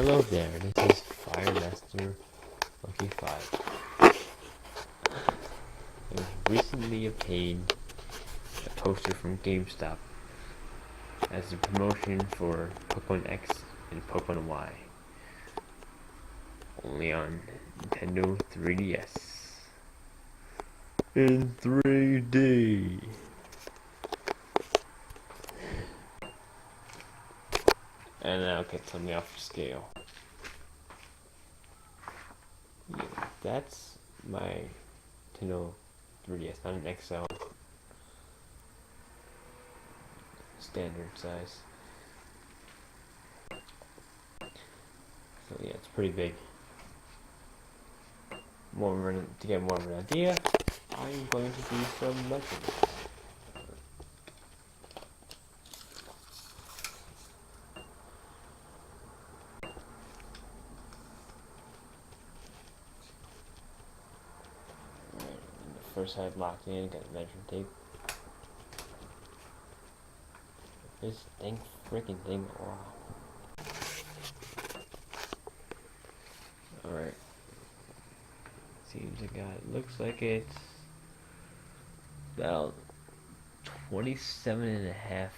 Hello there, this is Fire Master Monkey 5. I recently obtained a poster from Gamestop as a promotion for Pokémon X and Pokémon Y, only on Nintendo 3DS in 3D. And now get something off scale. Yeah, that's my Nintendo 3DS, not an XL. Standard size. So yeah, it's pretty big. To get more of an idea, I'm going to do some measurements. First side locked in, got the measuring tape. This freaking thing, wow. Alright. Seems looks like it's about 27.5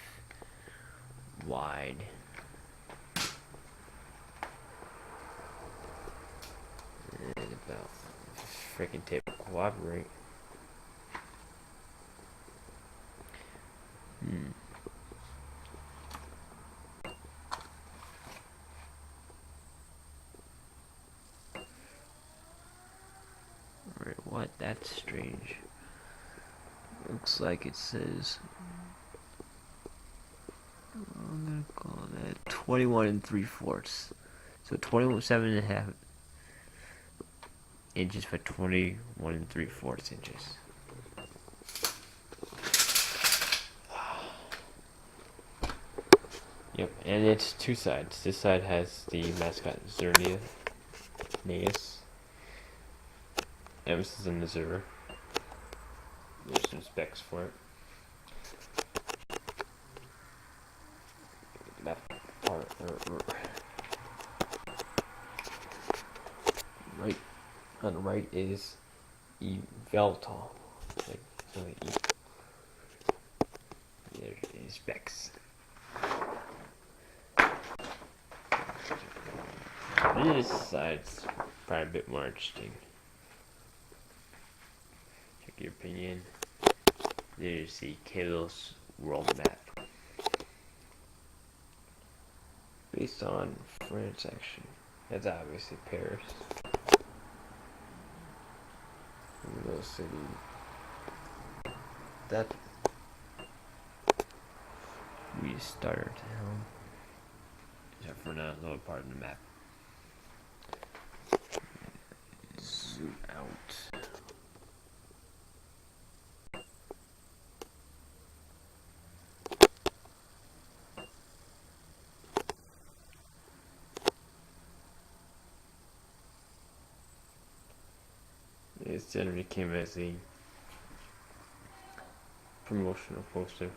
wide. And about freaking tape cooperate. Alright, what? That's strange. Looks like it says, I'm gonna call that 21 3/4. So 27.5 inches for 21 3/4 inches. Yep, and it's two sides. This side has the mascot Xerneas. Emphasis on the Zero. There's some specs for it. That part, right on the right is Eveltal. Like, there's specs. This side's probably a bit more interesting. Check your opinion. There's the Kalos world map. Based on France, actually. That's obviously Paris. Little city. That we started town. Except for now, lower part of the map. Zoom out. It generally came as a promotional poster.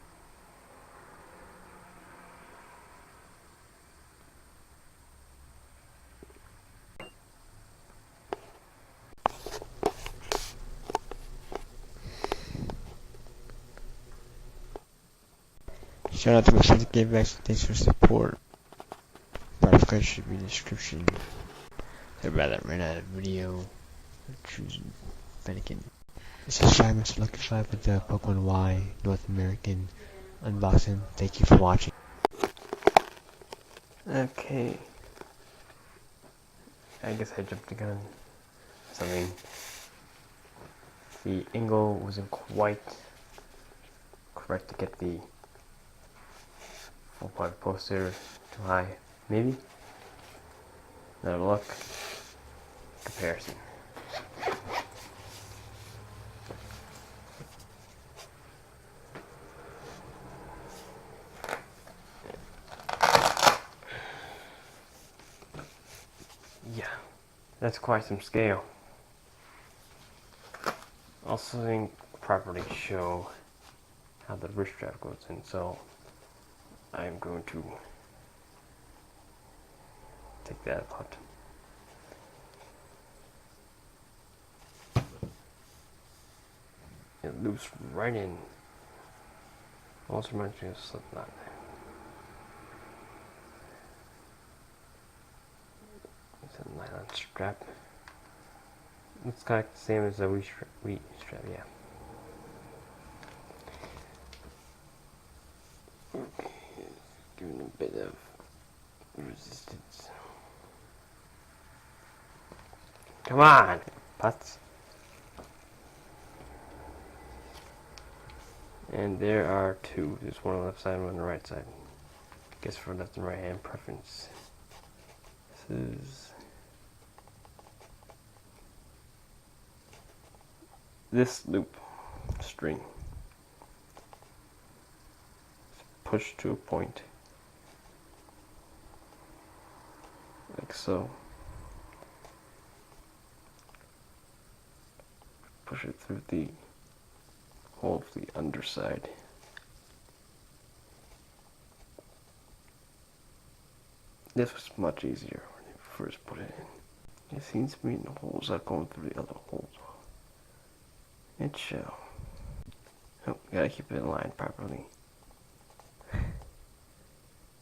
Shout out to my friends at Gamestop, thanks for support. Product card should be in the description. I'd rather ran out of video. Choosing Fennekin. This is Fire Master Lucky 5 with the Pokemon Y North American unboxing. Thank you for watching. Okay. I guess I jumped the gun. The angle wasn't quite correct to get the full part poster too high. Maybe? Another look. Comparison. Yeah, that's quite some scale. Also didn't properly show how the wrist strap goes in, so I'm going to take that apart. It loops right in. Also reminds me of Slipknot. It's a nylon strap. It's kind of the same as a wheat strap, yeah. Okay, giving a bit of resistance. Come on, putts. And there are two. There's one on the left side and one on the right side. Guess for left and right hand preference. This is this loop string. It's pushed to a point. Like so. Push it through the hole of the underside. This was much easier when you first put it in. It seems to me the holes are going through the other holes. It shall. Oh, gotta keep it in line properly.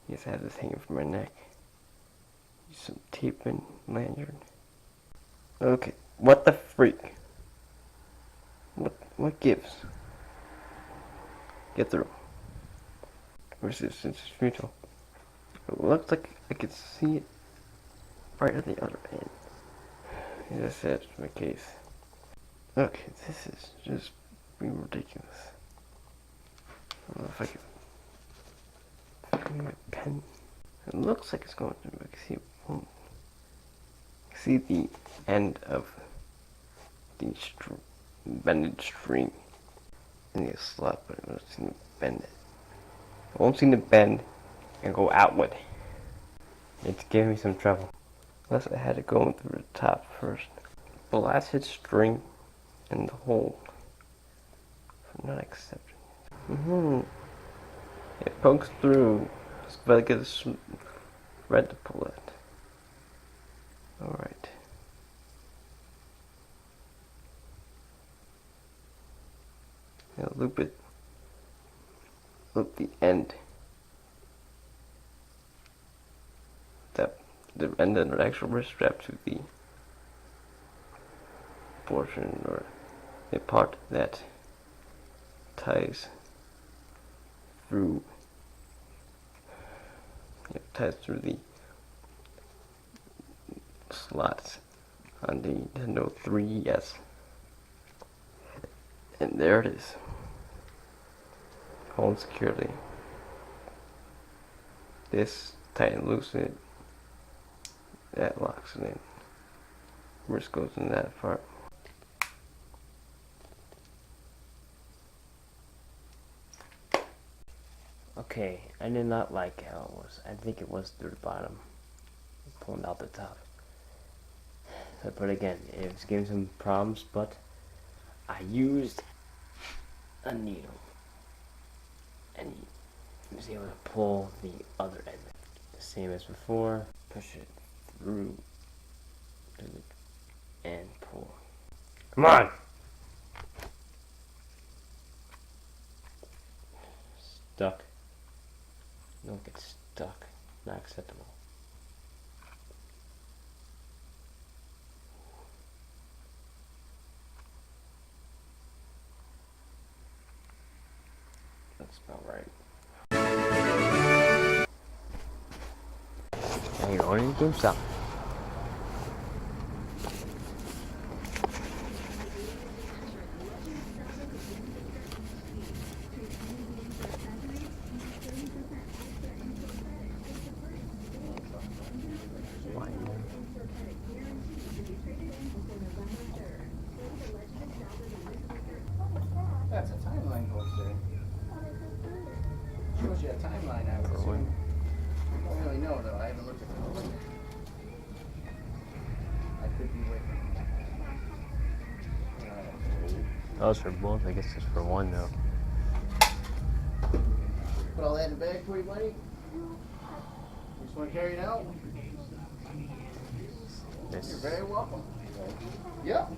Yes, I have this hanging from my neck. Use some tape and lanyard. Okay, what the freak? What gives? Get through. Resistance is futile. It looks like I can see it right at the other end. As I said, it's my case. Okay, this is just being ridiculous. I don't know if I can find my pen. It looks like it's going to, I can see it won't. I see the end of the bended string in the slot, but I don't seem to bend it. I won't seem to bend and go outward. It's giving me some trouble. Unless I had it going through the top first. Blasted string in the hole. For not accepting it. It pokes through. It's better get a thread to pull it. Alright. Now loop it. Loop the end. The end of the actual wrist strap to the portion or the part that ties through the slots on the Nintendo 3DS. And there it is. Hold securely. This tighten and loosen it. That locks it in. Wrist goes in that part. Okay, I did not like how it was. I think it was through the bottom, pulling out the top. But again, it was giving some problems, but I used a needle and was able to pull the other end. The same as before, push it through the loop and pull. Come on! Stuck. Don't get stuck. Not acceptable. That's about right. Now you're going to Gamestop. That's a timeline poster. Shows you a timeline, I would assume. I don't really know, though. I haven't looked at the poster. I could be waiting. That was for both. I guess it's for one, though. Put all that in the bag for you, buddy? Just want to carry it out. Yes. You're very welcome. Yep.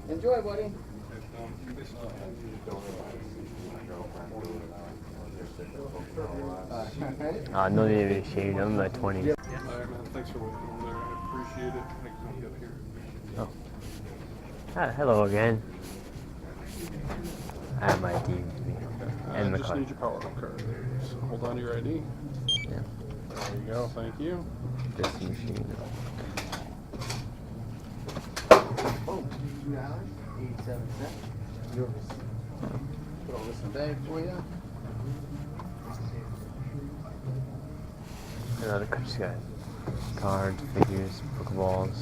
Enjoy, buddy. No need to be ashamed. I'm in my 20s. Alright, man. Thanks for waiting over there. I appreciate it. I can come get here. Oh. Ah, hello again. I have my ID with me. And I my just card. need your power up card. So hold on to your ID. Yeah. There you go. Thank you. This machine. Oh, $2.87. Yours. Put all this in the bag for you. Another country guy. Cards, figures, Pokeballs.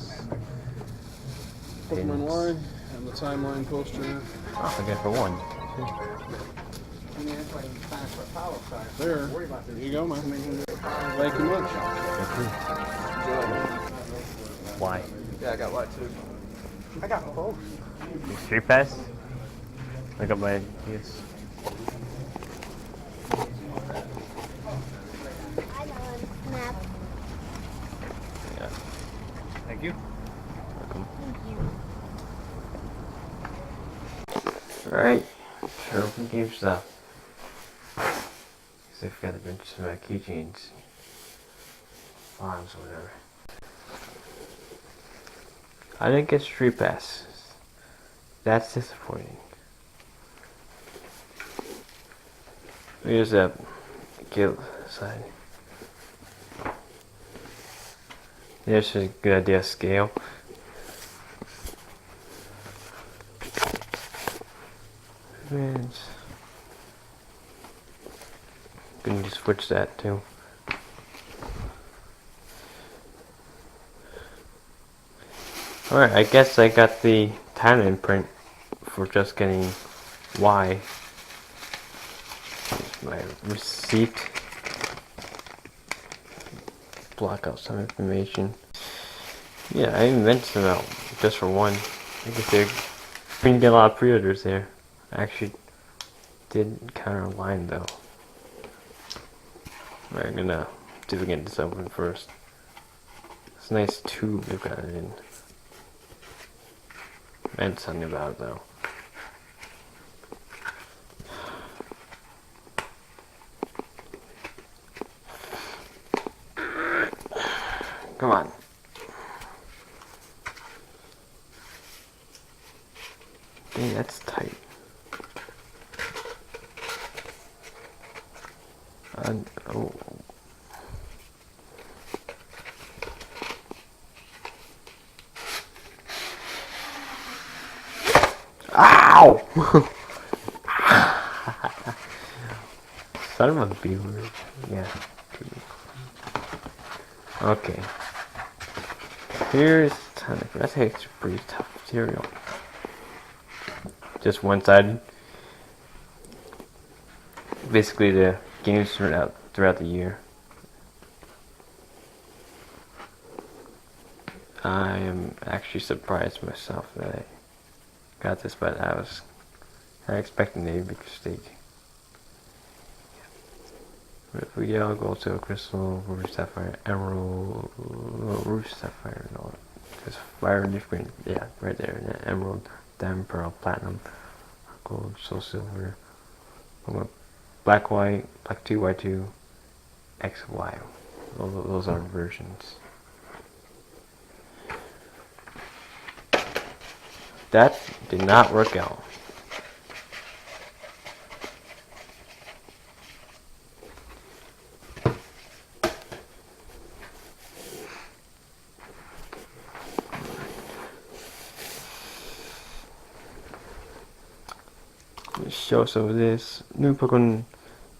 Pokemon Pins. line and the timeline poster. Oh, I got for one. I mean, that's why you sign for a power card. There. Don't worry about this. There you go, man. Come in here and get a power Thank you much. Why? Yeah, I got what too? I got both. Street Pass? I got my yes. I got one. Map. Yeah. Thank you. Welcome. Thank you. Alright. Sure open Gamestop. Because I forgot to mention some of my keychains. Bombs or whatever. I didn't get Street Pass. That's disappointing. Here's that guild side. There's a good idea scale. Advance. Can just switch that too. Alright, I guess I got the time imprint for just getting Y. Here's my receipt. Block out some information. Yeah, I even mentioned about just for one. I guess we didn't get a lot of pre-orders there. I actually did counter line though. We're gonna see if we can get this open first. It's a nice tube they've got it in. Meant something about it though. Come on. Dang, that's tight. Oh. Ow! Son of a beaver. Yeah. Okay. Here's that's actually pretty tough material. Just one-sided. Basically, the games throughout the year. I am actually surprised myself that I got this, but I was expecting a big mistake. Red Yellow, Gold, Silver, Crystal, Ruby, Sapphire, Emerald, Ruby, Sapphire, and all that. There's fire different, yeah, right there. Emerald, Diamond, Pearl, Platinum, Gold, Soul Silver, Black, White, Black 2, White 2, X, Y. Those are versions. That did not work out. Let's show some of this. New Pokemon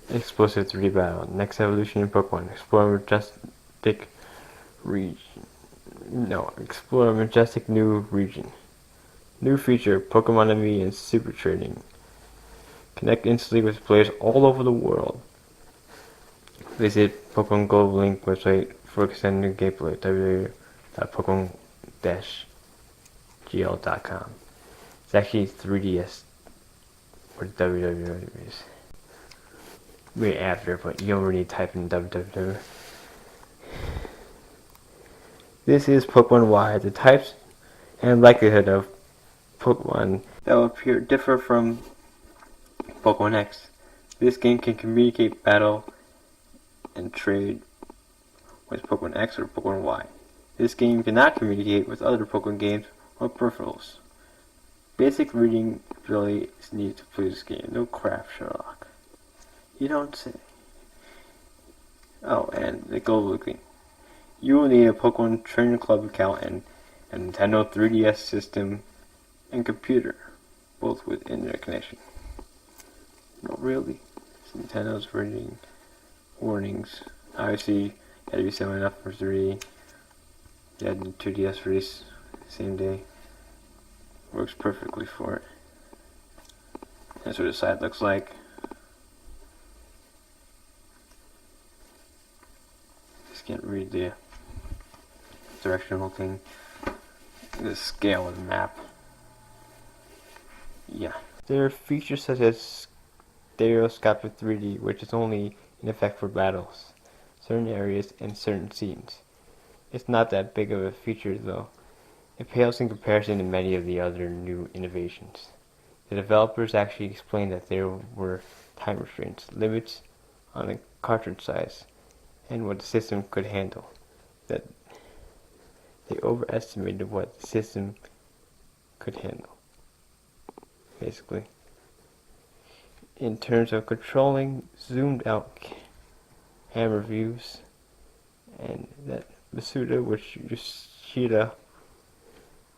Explosive 3D Battle. Next evolution in Pokemon. Explore majestic region. No, explore a majestic new region. New feature, Pokemon MV and Super Trading. Connect instantly with players all over the world. Visit Pokemon Go link website for extended new gameplay. www.pokemon-gl.com. It's actually 3DS or www is way after, but you don't really type in www. This is Pokemon Y. The types and likelihood of Pokemon that will appear differ from Pokemon X. This game can communicate, battle, and trade with Pokemon X or Pokemon Y. This game cannot communicate with other Pokemon games or peripherals. Basic reading ability is needed to play this game. No crap, Sherlock. You don't say. Oh, and the global game. You will need a Pokemon Trainer Club account and a Nintendo 3DS system and computer, both with internet connection. Not really. Nintendo's reading warnings. Obviously, you had to be 7 up for 3. You had the 2DS release same day. Works perfectly for it. That's what the side looks like. Just can't read the directional thing. The scale of the map. Yeah. There are features such as stereoscopic 3D, which is only in effect for battles, certain areas, and certain scenes. It's not that big of a feature though. It pales in comparison to many of the other new innovations. The developers actually explained that there were time restraints, limits on the cartridge size, and what the system could handle. That they overestimated what the system could handle, basically. In terms of controlling zoomed out camera views, and that Masuda, which Yoshida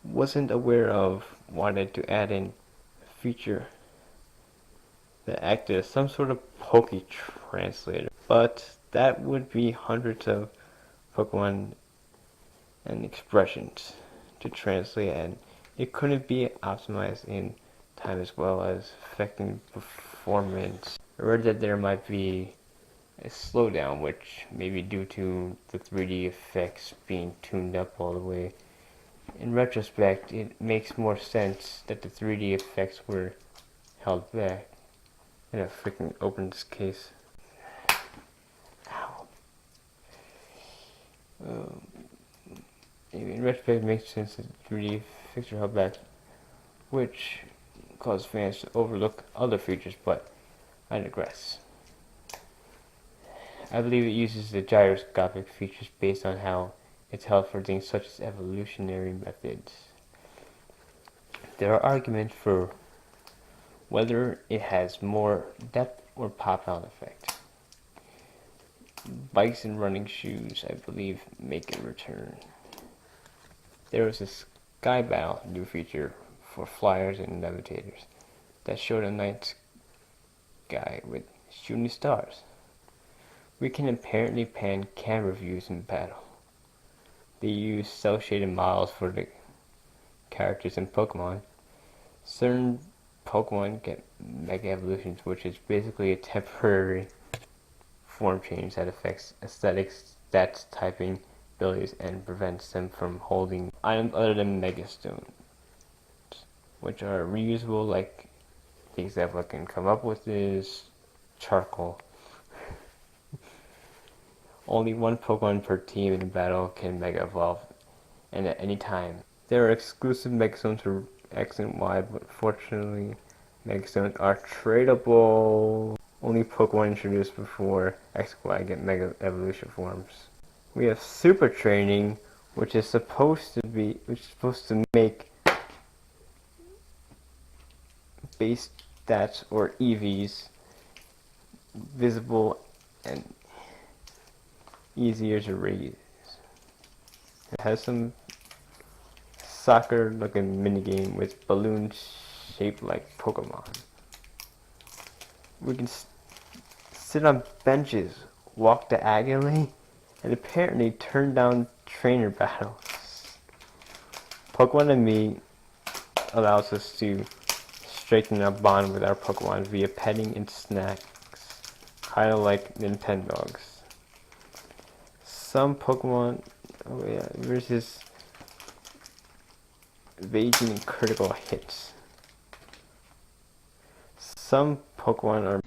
wasn't aware of, wanted to add in a feature that acted as some sort of Poke translator, but that would be hundreds of Pokemon and expressions to translate, and it couldn't be optimized in time as well as affecting performance. I read that there might be a slowdown, which may be due to the 3D effects being tuned up all the way. In retrospect, it makes more sense that the 3D effects were held back. I'm gonna freaking open this case. Ow. In retrospect, it makes sense that the 3D effects are held back, which caused fans to overlook other features, but I digress. I believe it uses the gyroscopic features based on how it's held for things such as evolutionary methods. There are arguments for whether it has more depth or pop-out effect. Bikes and running shoes, I believe, make a return. There was a Skybow new feature for flyers and levitators that showed a night sky with shooting stars. We can apparently pan camera views in battle. They use cel-shaded models for the characters in Pokemon. Certain Pokemon get Mega Evolutions, which is basically a temporary form change that affects aesthetics, stats, typing, abilities, and prevents them from holding items other than Mega Stones, which are reusable. Like the example I can come up with is charcoal. Only one Pokemon per team in a battle can Mega Evolve, and at any time. There are exclusive Mega Stones for X and Y, but fortunately, Mega Stones are tradable. Only Pokemon introduced before X and Y get Mega Evolution forms. We have Super Training, which is supposed to make base stats or EVs visible and easier to raise. It has some soccer looking minigame with balloons shaped like Pokemon. We can sit on benches, walk diagonally, and apparently turn down trainer battles. Pokemon and Me allows us to strengthen our bond with our Pokemon via petting and snacks, kind of like Nintendogs. Some Pokemon, versus evading and critical hits. Some Pokemon are